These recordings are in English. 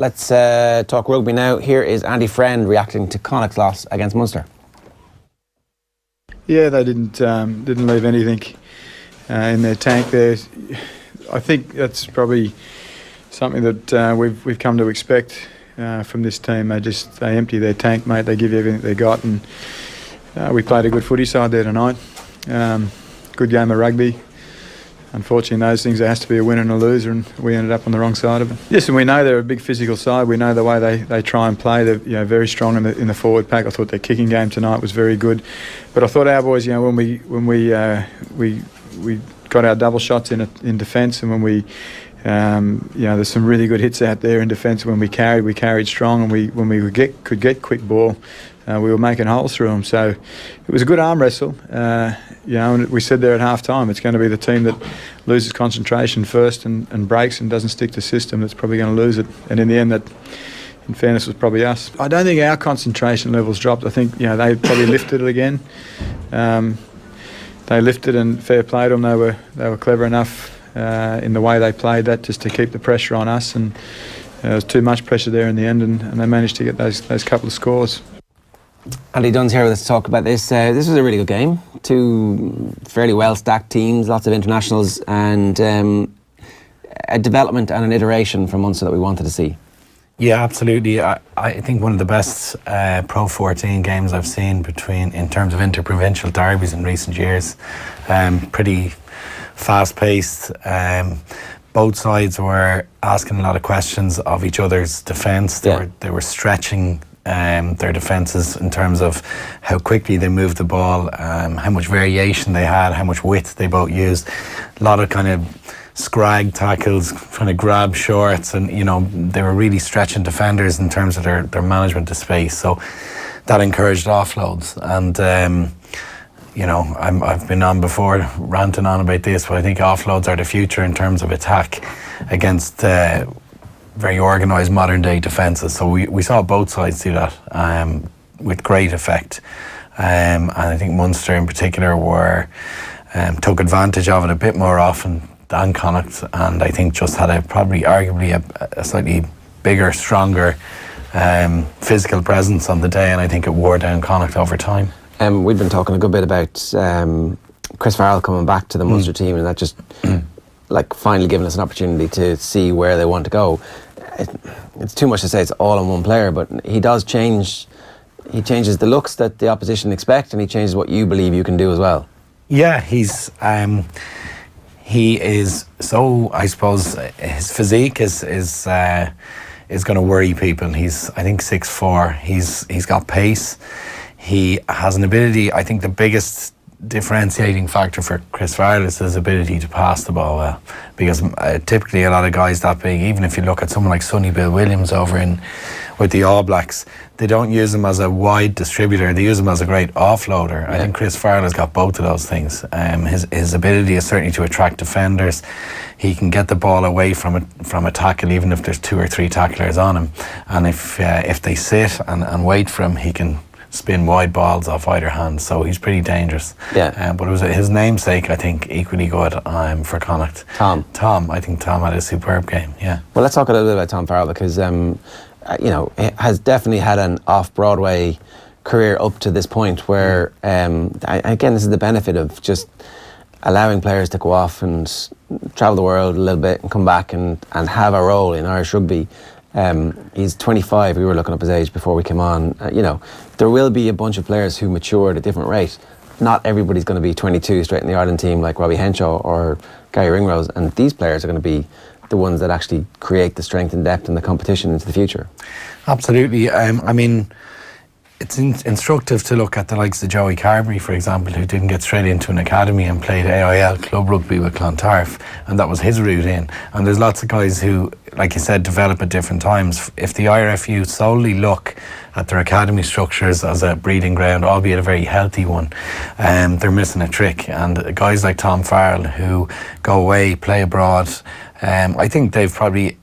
Let's talk rugby now. Here is Andy Friend reacting to Connacht's loss against Munster. Yeah, they didn't leave anything in their tank there. I think that's probably something that we've come to expect from this team. They empty their tank, mate. They give you everything they got, and we played a good footy side there tonight. Good game of rugby. Unfortunately, in those things, there has to be a winner and a loser, and we ended up on the wrong side of it. Yes, and we know they're a big physical side. We know the way they try and play. They're very strong in the forward pack. I thought their kicking game tonight was very good, but I thought our boys, when we got our double shots in defence, and when we there's some really good hits out there in defence. When we carried strong, and when we could get quick ball, we were making holes through them. So it was a good arm wrestle. And we said there at half time, it's going to be the team that loses concentration first and breaks and doesn't stick to system that's probably going to lose it. And in the end, that, in fairness, was probably us. I don't think our concentration levels dropped. I think they probably lifted it again. They lifted, and fair play to them. They were clever enough in the way they played that, just to keep the pressure on us. And there was too much pressure there in the end, and they managed to get those couple of scores. Andy Dunne's here with us to talk about this. This was a really good game. Two fairly well-stacked teams, lots of internationals, and a development and an iteration from Munster that we wanted to see. Yeah, absolutely. I think one of the best Pro14 games I've seen in terms of interprovincial derbies in recent years. Pretty fast-paced. Both sides were asking a lot of questions of each other's defence. They were stretching their defences in terms of how quickly they moved the ball, how much variation they had, how much width they both used. A lot of kind of scrag tackles, trying to grab shorts, and they were really stretching defenders in terms of their management of space. So that encouraged offloads. And I've been on before ranting on about this, but I think offloads are the future in terms of attack against very organised modern day defences. So we saw both sides do that with great effect. And I think Munster in particular took advantage of it a bit more often than Connacht, and I think just had arguably a slightly bigger, stronger physical presence on the day, and I think it wore down Connacht over time. We've been talking a good bit about Chris Farrell coming back to the Munster team, and that just finally giving us an opportunity to see where they want to go. It's too much to say it's all in one player, but he does change. He changes the looks that the opposition expect, and he changes what you believe you can do as well. Yeah, he is so, I suppose, his physique is going to worry people. He's, I think, 6'4". He's got pace. He has an ability. I think the biggest differentiating factor for Chris Farrell is his ability to pass the ball well, because typically a lot of guys that big, even if you look at someone like Sonny Bill Williams over with the All Blacks, they don't use him as a wide distributor, they use him as a great offloader. I think Chris Farrell has got both of those things. His ability is certainly to attract defenders. He can get the ball away from a tackle, even if there's 2 or 3 tacklers on him, and if they sit and wait for him, he can spin wide balls off either hand, so he's pretty dangerous. But it was his namesake, I think, equally good for Connacht. Tom, I think Tom had a superb game. Well, let's talk a little bit about Tom Farrell, because has definitely had an off-Broadway career up to this point, where again, this is the benefit of just allowing players to go off and travel the world a little bit and come back and have a role in Irish rugby. He's 25. We were looking up his age before we came on. There will be a bunch of players who mature at a different rate. Not everybody's going to be 22 straight in the Ireland team like Robbie Henshaw or Gary Ringrose, and these players are going to be the ones that actually create the strength and depth and the competition into the future. Absolutely. I mean, it's instructive to look at the likes of Joey Carbery, for example, who didn't get straight into an academy and played AIL club rugby with Clontarf, and that was his route in. And there's lots of guys who, like you said, develop at different times. If the IRFU solely look at their academy structures as a breeding ground, albeit a very healthy one, they're missing a trick. And guys like Tom Farrell, who go away, play abroad, I think they've probably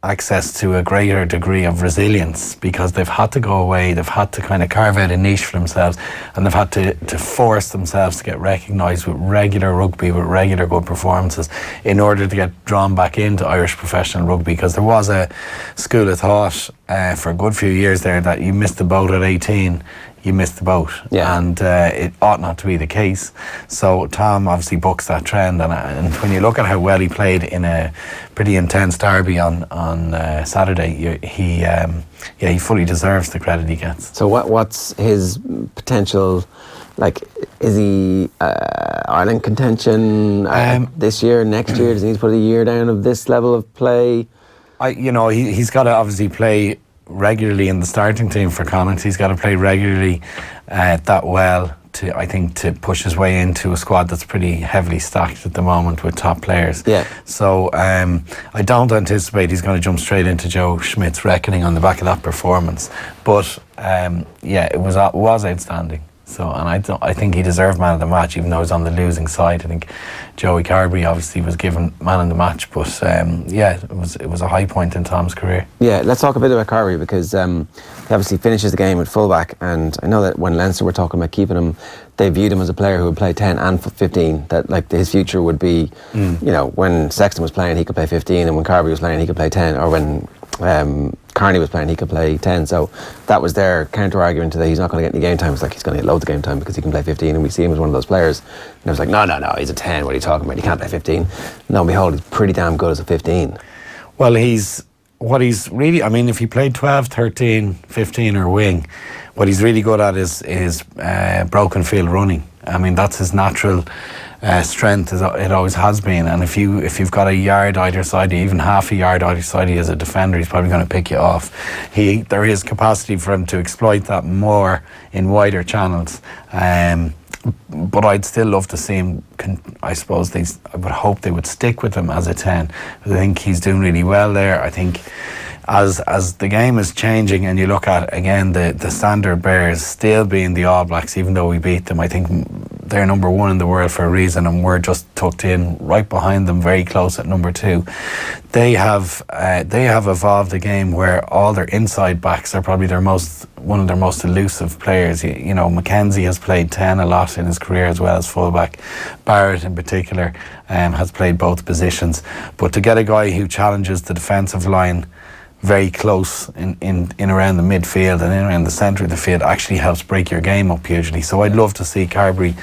access to a greater degree of resilience because they've had to go away, they've had to kind of carve out a niche for themselves, and they've had to force themselves to get recognised with regular rugby, with regular good performances in order to get drawn back into Irish professional rugby, because there was a school of thought for a good few years there that you missed the boat at 18, you missed the boat, and it ought not to be the case. So Tom obviously bucks that trend, and when you look at how well he played in a pretty intense derby on Saturday, he fully deserves the credit he gets. So what's his potential? Like, is he Ireland contention this year, next year? Does he need to put a year down of this level of play? He's got to obviously play regularly in the starting team for Connacht. He's got to play regularly that well to push his way into a squad that's pretty heavily stacked at the moment with top players. Yeah. So I don't anticipate he's going to jump straight into Joe Schmidt's reckoning on the back of that performance. But it was outstanding. So, and I think he deserved man of the match, even though he was on the losing side. I think Joey Carbery obviously was given man of the match, but it was a high point in Tom's career. Yeah, let's talk a bit about Carbery, because he obviously finishes the game at fullback, and I know that when Leinster were talking about keeping him, they viewed him as a player who would play 10 and 15, that like his future would be, when Sexton was playing he could play 15, and when Carbery was playing he could play 10, or when Carney was playing he could play 10. So that was their counter argument to that he's not going to get any game time. It's like he's going to get loads of game time because he can play 15, and we see him as one of those players. And I was like, no, he's a 10, what are you talking about, he can't play 15. No, behold, he's pretty damn good as a 15. Well, he's really, I mean, if he played 12, 13, 15 or wing, what he's really good at is broken field running. I mean, that's his natural strength, it always has been. And if you've got a yard either side, even half a yard either side as a defender, he's probably going to pick you off. There is capacity for him to exploit that more in wider channels. But I'd still love to see him. I would hope they would stick with him as a 10. I think he's doing really well there. I think as the game is changing, and you look at again the standard bearers still being the All Blacks, even though we beat them, I think they're number one in the world for a reason, and we're just tucked in right behind them, very close at number 2. They have evolved a game where all their inside backs are probably one of their most elusive players. Mackenzie has played 10 a lot in his career as well as fullback. Barrett in particular has played both positions, but to get a guy who challenges the defensive line very close in around the midfield and in around the centre of the field actually helps break your game up hugely. So I'd love to see Carbery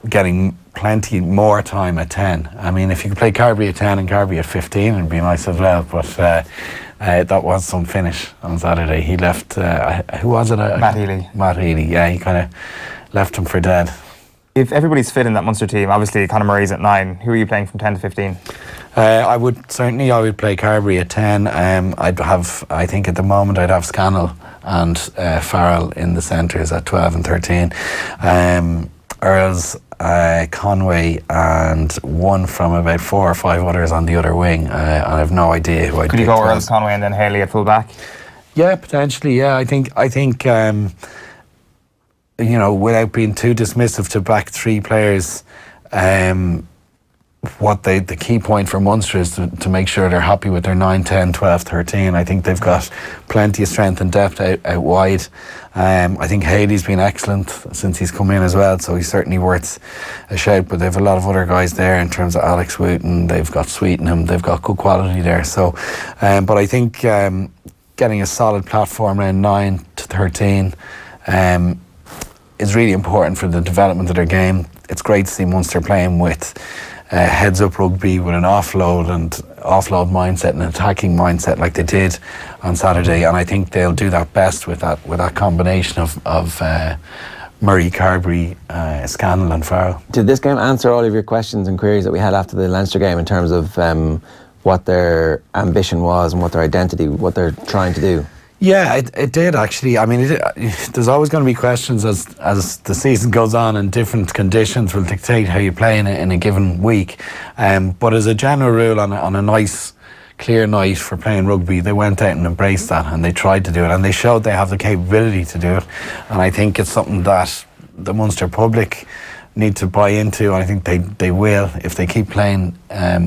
getting plenty more time at 10. I mean, if you could play Carbery at 10 and Carbery at 15, it'd be nice as well. But that was some finish on Saturday. He left, who was it? Matt Healy. Matt Healy, yeah, he kind of left him for dead. If everybody's fit in that Munster team, obviously Conor Murray's at 9. Who are you playing from 10 to 15? I would play Carbery at 10. I think at the moment I'd have Scannell and Farrell in the centres at 12 and 13. Earls, Conway, and one from about 4 or 5 others on the other wing. I have no idea who I'd pick. Could you go Earls, Conway, and then Haley at full back? Yeah, potentially. Yeah, I think. Without being too dismissive to back 3 players, the key point for Munster is to make sure they're happy with their 9, 10, 12, 13. I think they've got plenty of strength and depth out wide. I think Haley's been excellent since he's come in as well, so he's certainly worth a shout. But they've a lot of other guys there in terms of Alex Wooten, they've got Sweetenham, they've got good quality there. So, but I think getting a solid platform around 9 to 13 is really important for the development of their game. It's great to see Munster playing with heads up rugby, with an offload mindset and an attacking mindset like they did on Saturday, and I think they'll do that best with that combination of Murray, Carbery, Scannell and Farrell. Did this game answer all of your questions and queries that we had after the Leinster game in terms of what their ambition was and what their identity, what they're trying to do? Yeah, it did actually. I mean, there's always going to be questions as the season goes on, and different conditions will dictate how you play in a given week. But as a general rule, on a nice, clear night for playing rugby, they went out and embraced that, and they tried to do it, and they showed they have the capability to do it. And I think it's something that the Munster public need to buy into, and I think they will if they keep playing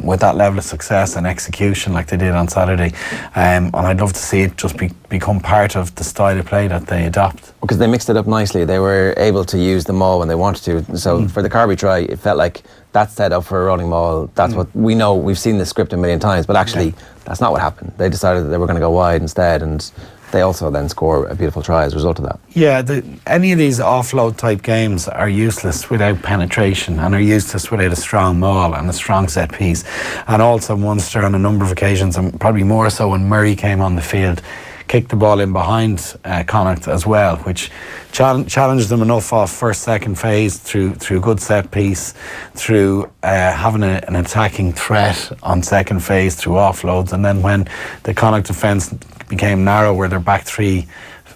with that level of success and execution like they did on Saturday. And I'd love to see it just become part of the style of play that they adopt. Because they mixed it up nicely. They were able to use the maul when they wanted to. So for the Carbery try, it felt like that's set up for a rolling maul. That's what we know. We've seen the script a million times, but actually that's not what happened. They decided that they were going to go wide instead, and they also then score a beautiful try as a result of that. Yeah, any of these offload type games are useless without penetration, and are useless without a strong maul and a strong set piece. And also Munster on a number of occasions, and probably more so when Murray came on the field, kicked the ball in behind Connacht as well, which challenged them enough off first, second phase through a good set piece, through having an attacking threat on second phase through offloads. And then when the Connacht defence became narrow, where their back three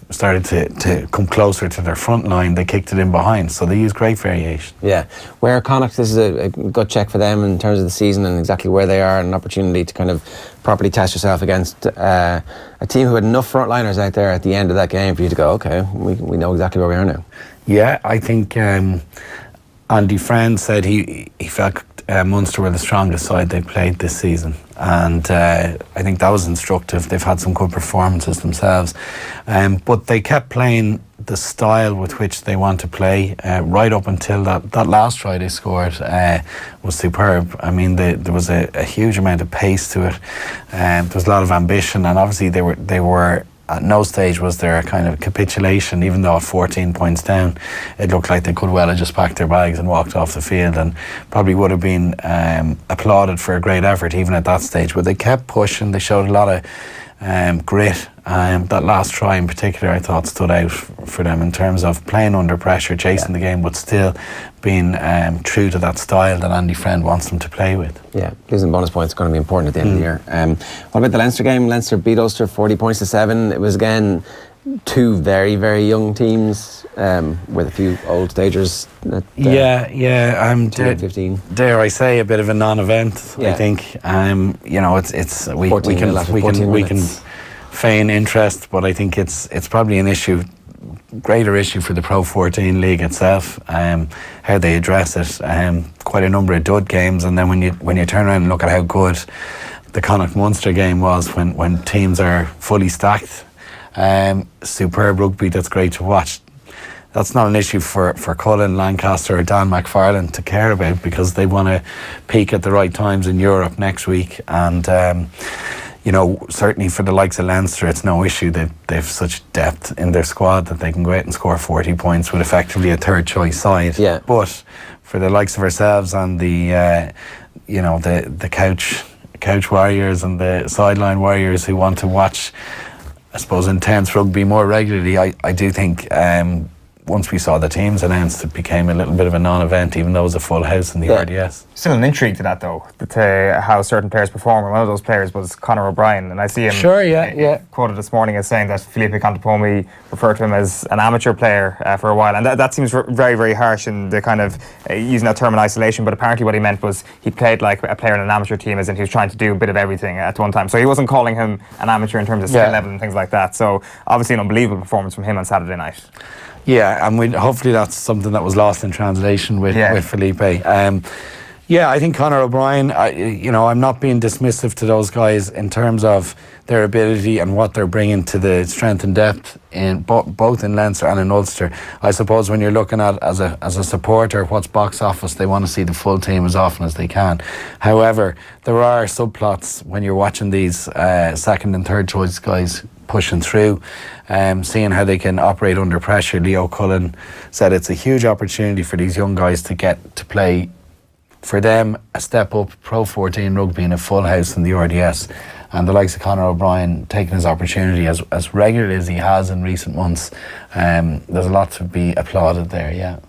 started to come closer to their front line, they kicked it in behind. So they used great variation. Yeah. Where Connacht, this is a good check for them in terms of the season and exactly where they are, and an opportunity to kind of properly test yourself against a team who had enough frontliners out there at the end of that game for you to go, okay, we know exactly where we are now. Yeah, I think Andy Friend said he felt Munster were the strongest side they played this season, and I think that was instructive. They've had some good performances themselves, but they kept playing the style with which they want to play right up until that last try they scored was superb. I mean, there was a huge amount of pace to it, there was a lot of ambition, and obviously they were at no stage was there a kind of capitulation. Even though at 14 points down, it looked like they could well have just packed their bags and walked off the field, and probably would have been applauded for a great effort even at that stage. But they kept pushing. They showed a lot of grit. That last try in particular, I thought, stood out for them in terms of playing under pressure, chasing the game, but still being true to that style that Andy Friend wants them to play with. Yeah, losing bonus points is going to be important at the end of the year. What about the Leinster game? Leinster beat Ulster 40 points to 7. It was again two very, very young teams with a few old stagers. Yeah. 15. Dare I say, a bit of a non-event. I think you know, it's we can feign interest, but I think it's probably an issue. Greater issue for the Pro14 league itself, how they address it. Quite a number of dud games, and then when you turn around and look at how good the Connacht Munster game was when teams are fully stacked, superb rugby that's great to watch. That's not an issue for Cullen, Lancaster or Dan McFarlane to care about, because they want to peak at the right times in Europe next week. And you know, certainly for the likes of Leinster, it's no issue. They've such depth in their squad that they can go out and score 40 points with effectively a third choice side. Yeah. But for the likes of ourselves and the couch warriors and the sideline warriors who want to watch, I suppose, intense rugby more regularly, I do think once we saw the teams announced, it became a little bit of a non-event, even though it was a full house in the RDS. Still an intrigue to that, though, to how certain players perform. And one of those players was Conor O'Brien, and I see him quoted this morning as saying that Felipe Contepomi referred to him as an amateur player for a while, and that seems very, very harsh in the kind of using that term in isolation. But apparently what he meant was he played like a player in an amateur team, as in he was trying to do a bit of everything at one time. So he wasn't calling him an amateur in terms of skill level and things like that. So obviously an unbelievable performance from him on Saturday night. Yeah, and hopefully that's something that was lost in translation with Felipe. I think Conor O'Brien, I'm not being dismissive to those guys in terms of their ability and what they're bringing to the strength and depth in both in Leinster and in Ulster. I suppose when you're looking at as a supporter what's box office, they want to see the full team as often as they can. However, there are subplots when you're watching these second and third choice guys pushing through, seeing how they can operate under pressure. Leo Cullen said it's a huge opportunity for these young guys to get to play, for them, a step up Pro14 rugby in a full house in the RDS. And the likes of Conor O'Brien taking his opportunity as regularly as he has in recent months, there's a lot to be applauded there, yeah.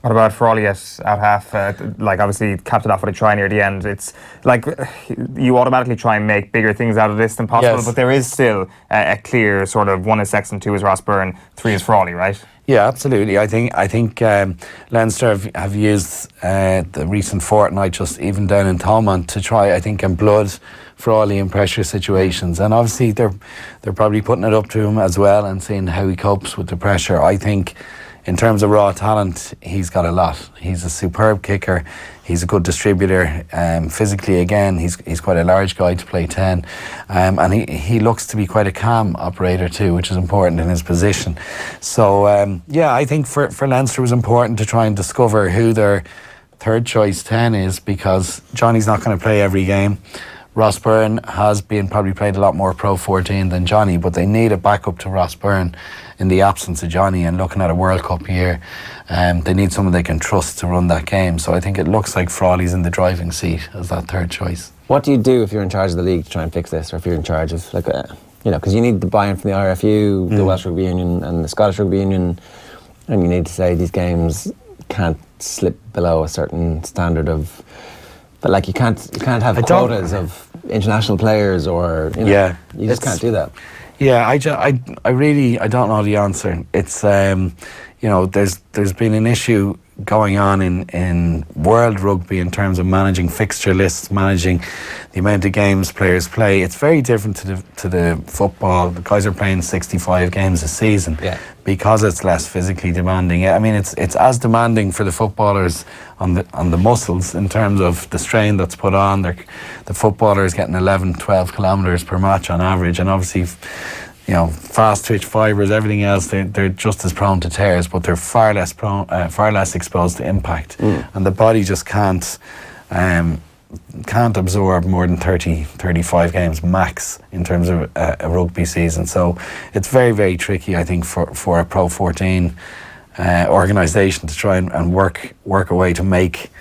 What about Farrell at half? Obviously capped it off with a try near the end. It's like you automatically try and make bigger things out of this than possible, but there is still a clear sort of 1 is Sexton, 2 is Ross Byrne, 3 is Farrell, right? Yeah, absolutely. I think Leinster have used the recent fortnight, just even down in Thomond, to try, I think, and blood Farrell in pressure situations, and obviously they're probably putting it up to him as well and seeing how he copes with the pressure. I think in terms of raw talent, he's got a lot. He's a superb kicker. He's a good distributor. Physically, again, he's quite a large guy to play 10. And he looks to be quite a calm operator too, which is important in his position. So, I think for Leinster it was important to try and discover who their third choice 10 is, because Johnny's not going to play every game. Ross Byrne has probably played a lot more Pro 14 than Johnny, but they need a backup to Ross Byrne in the absence of Johnny, and looking at a World Cup year, they need someone they can trust to run that game. So I think it looks like Frawley's in the driving seat as that third choice. What do you do if you're in charge of the league to try and fix this, or if you're in charge of, because you need the buy-in from the RFU, the Welsh Rugby Union and the Scottish Rugby Union, and you need to say these games can't slip below a certain standard of, but you can't have quotas of international players, or you just can't do that. Yeah, I really don't know the answer. It's there's been an issue going on in world rugby in terms of managing fixture lists, managing the amount of games players play. It's very different to the football. The guys are playing 65 games a season because it's less physically demanding. I mean, it's as demanding for the footballers on the muscles in terms of the strain that's put on. The footballers getting 11, 12 kilometres per match on average, and obviously, fast twitch fibres, everything else, they're just as prone to tears, but they're far less exposed to impact, and the body just can't absorb more than 35 games max in terms of a rugby season. So it's very, very tricky, I think, for a Pro 14 organisation to try and work a way to make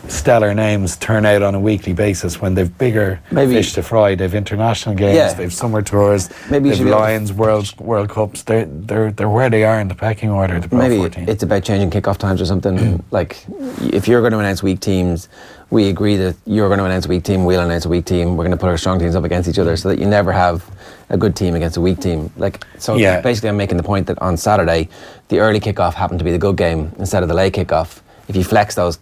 stellar names turn out on a weekly basis when they've bigger fish to fry. They've international games, they've summer tours, they've Lions, World Cups. They're where they are in the pecking order. The Pro 14. It's about changing kick-off times or something. Like, if you're going to announce weak teams, we agree that you're going to announce a weak team, we'll announce a weak team. We're going to put our strong teams up against each other so that you never have a good team against a weak team. Basically, I'm making the point that on Saturday, the early kick-off happened to be the good game instead of the late kick-off. If you flex those,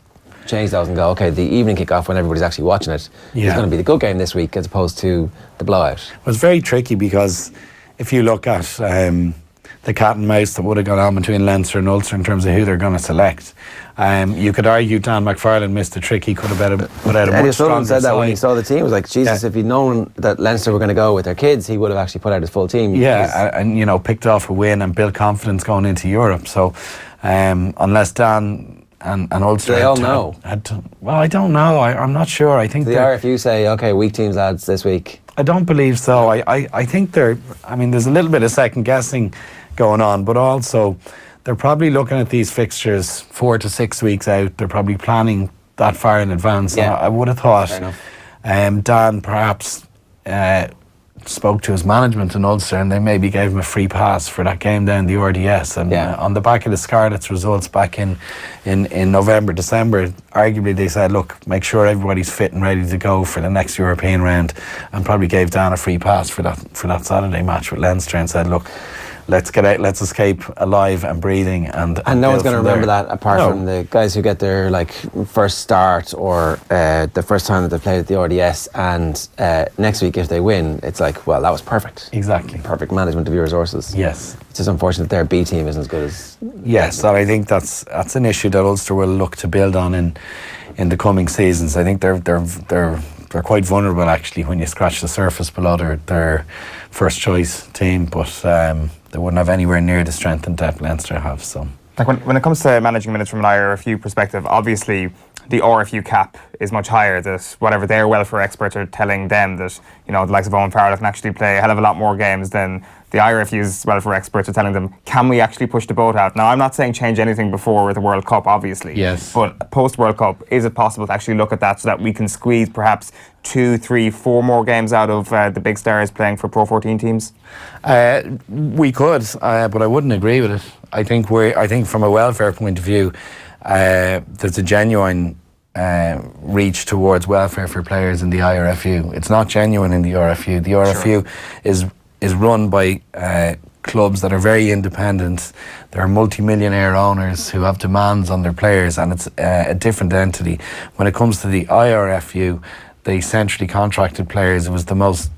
change those and go, okay, the evening kick-off when everybody's actually watching it is going to be the good game this week as opposed to the blowout. It was very tricky because if you look at the cat and mouse that would have gone on between Leinster and Ulster in terms of who they're going to select, you could argue Dan McFarlane missed a trick. He could have put out a much stronger said that side. when he saw the team. He was like, Jesus, if he'd known that Leinster were going to go with their kids, he would have actually put out his full team. Yeah, and picked off a win and built confidence going into Europe. So unless Dan and Ulster, they all know. Well, I don't know. I'm not sure. I think the RFU say, okay, weak teams, lads, this week. I don't believe so. I think there's a little bit of second guessing going on, but also they're probably looking at these fixtures 4 to 6 weeks out. They're probably planning that far in advance. Yeah. I would have thought Dan perhaps spoke to his management in Ulster and they maybe gave him a free pass for that game down the RDS, and on the back of the Scarlets results back in November, December, arguably they said, look, make sure everybody's fit and ready to go for the next European round, and probably gave Dan a free pass for that Saturday match with Leinster and said, look, let's get out, let's escape alive and breathing, and no one's going to remember that apart from the guys who get their first start or the first time that they played at the RDS, and next week if they win, it's like, well, that was perfect. Exactly. Perfect management of your resources. Yes. It's just unfortunate their B team isn't as good as... Yes, and I think that's an issue that Ulster will look to build on in the coming seasons. I think they're quite vulnerable actually when you scratch the surface below their first choice team, but they wouldn't have anywhere near the strength and depth Leinster have. So, when it comes to managing minutes from an IRFU perspective, obviously the RFU cap is much higher. That whatever their welfare experts are telling them that the likes of Owen Farrell can actually play a hell of a lot more games than the IRFU's welfare experts are telling them. Can we actually push the boat out? Now, I'm not saying change anything before the World Cup, obviously. Yes. But post World Cup, is it possible to actually look at that so that we can squeeze perhaps 2, 3, 4 more games out of the big stars playing for Pro 14 teams? We could, but I wouldn't agree with it. I think from a welfare point of view, there's a genuine reach towards welfare for players in the IRFU. It's not genuine in the RFU. The RFU is run by clubs that are very independent. There are multi-millionaire owners who have demands on their players, and it's a different entity. When it comes to the IRFU, the centrally contracted players, it was the most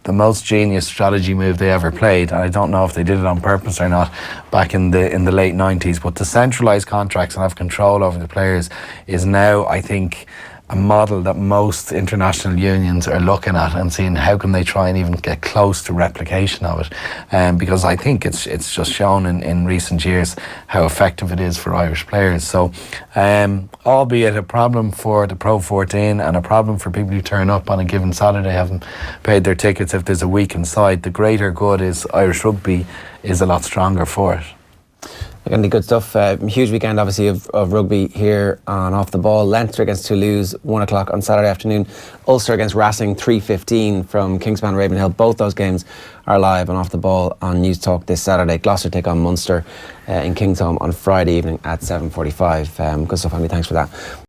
the most genius strategy move they ever played. And I don't know if they did it on purpose or not back in the late 90s, but to centralise contracts and have control over the players is now, I think, a model that most international unions are looking at and seeing how can they try and even get close to replication of it, because I think it's just shown in recent years how effective it is for Irish players. So albeit a problem for the Pro 14 and a problem for people who turn up on a given Saturday haven't paid their tickets if there's a week inside, the greater good is Irish rugby is a lot stronger for it. Going to be good stuff. Huge weekend, obviously, of rugby here on Off the Ball. Leinster against Toulouse, 1 o'clock on Saturday afternoon. Ulster against Racing, 3:15 from Kingspan Ravenhill. Both those games are live on Off the Ball on News Talk this Saturday. Gloucester take on Munster in Kingsholm on Friday evening at 7:45. Good stuff, Andy. Thanks for that.